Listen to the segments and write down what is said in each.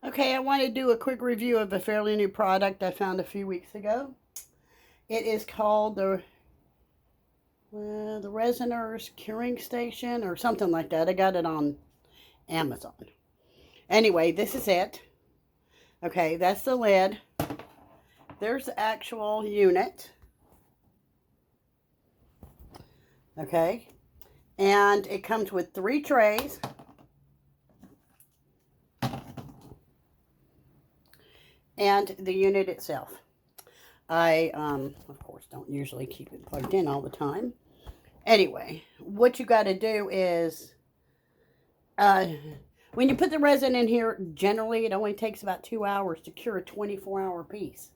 Okay, I want to do a quick review of a fairly new product I found a few weeks ago. It is called the Resiners Curing Station or something like that. I got it on Amazon. Anyway, this is it. Okay, that's the lid. There's the actual unit. Okay, and it comes with 3 trays. And the unit itself. I, of course, don't usually keep it plugged in all the time. Anyway, what you got to do is, when you put the resin in here, generally it only takes about 2 hours to cure a 24-hour piece,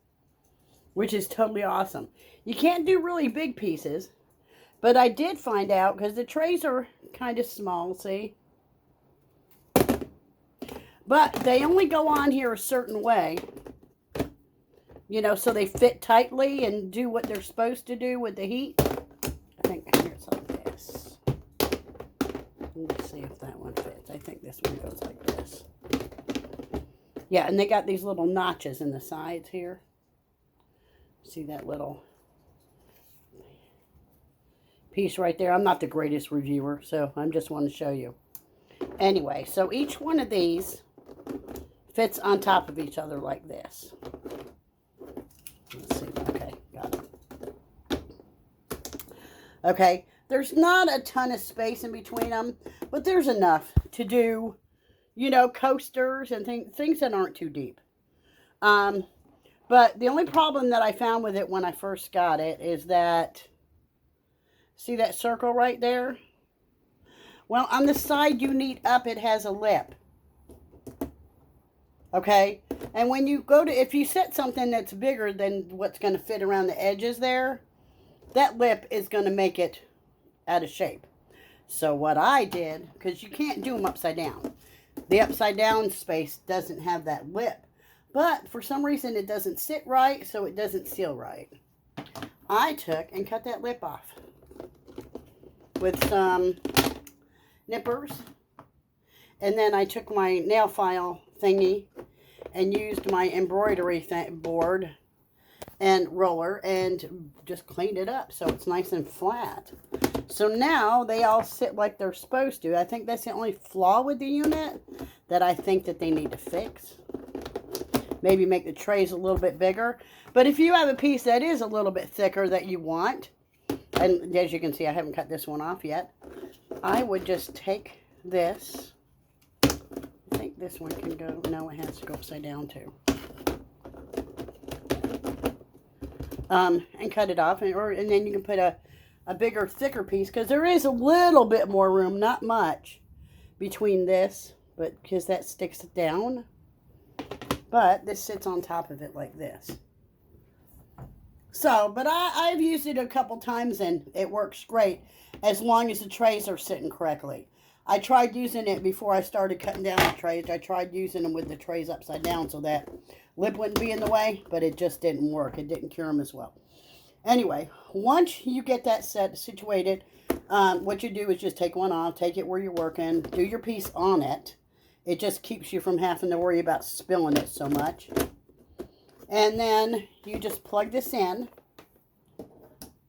which is totally awesome. You can't do really big pieces, but I did find out, because the trays are kind of small, see? But they only go on here a certain way. You know, so they fit tightly and do what they're supposed to do with the heat. I think here it's like this. Let's see if that one fits. I think this one goes like this. Yeah, and they got these little notches in the sides here. See that little piece right there? I'm not the greatest reviewer, so I just want to show you. Anyway, so each one of these fits on top of each other like this. Let's see. Okay, got it. Okay, there's not a ton of space in between them, but there's enough to do, you know, coasters and things that aren't too deep. But the only problem that I found with it when I first got it is that, see that circle right there? Well, on the side you need up, it has a lip. Okay, and when you go to, if you set something that's bigger than what's going to fit around the edges there, that lip is going to make it out of shape. So what I did, because you can't do them upside down. The upside down space doesn't have that lip. But for some reason it doesn't sit right, so it doesn't seal right. I took and cut that lip off with some nippers. And then I took my nail file thingy and used my embroidery board and roller and just cleaned it up so it's nice and flat. So now they all sit like they're supposed to. I think that's the only flaw with the unit that I think that they need to fix. Maybe make the trays a little bit bigger. But if you have a piece that is a little bit thicker that you want, and as you can see I haven't cut this one off yet, I would just take this. I think this one can go, no, it has to go upside down too. And cut it off, and then you can put a bigger, thicker piece, because there is a little bit more room, not much, between this, but because that sticks it down. But this sits on top of it like this. So, but I've used it a couple times and it works great as long as the trays are sitting correctly. I tried using it before I started cutting down the trays. I tried using them with the trays upside down so that lip wouldn't be in the way, but it just didn't work. It didn't cure them as well. Anyway, once you get that situated, what you do is just take one off, take it where you're working, do your piece on it. It just keeps you from having to worry about spilling it so much. And then you just plug this in,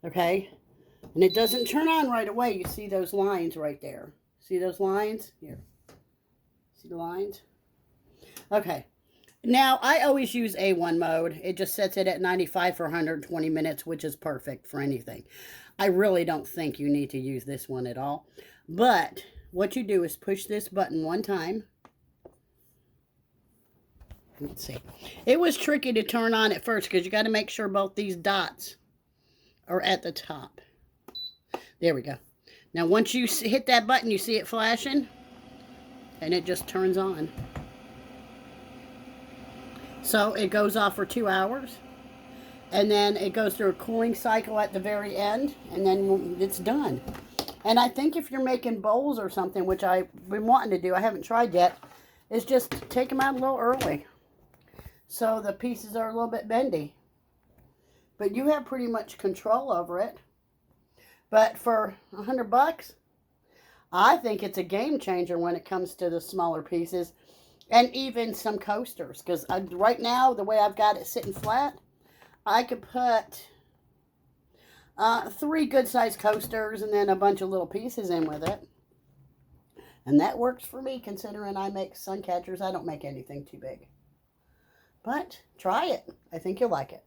okay? And it doesn't turn on right away. You see those lines right there. See those lines? Here. See the lines? Okay. Now, I always use A1 mode. It just sets it at 95 for 120 minutes, which is perfect for anything. I really don't think you need to use this one at all. But what you do is push this button one time. Let's see. It was tricky to turn on at first because you got to make sure both these dots are at the top. There we go. Now, once you hit that button, you see it flashing, and it just turns on. So it goes off for 2 hours, and then it goes through a cooling cycle at the very end, and then it's done. And I think if you're making bowls or something, which I've been wanting to do, I haven't tried yet, is just take them out a little early, so the pieces are a little bit bendy. But you have pretty much control over it. But for $100, I think it's a game changer when it comes to the smaller pieces. And even some coasters, because right now, the way I've got it sitting flat, I could put 3 good-sized coasters and then a bunch of little pieces in with it. And that works for me, considering I make sun catchers. I don't make anything too big. But try it. I think you'll like it.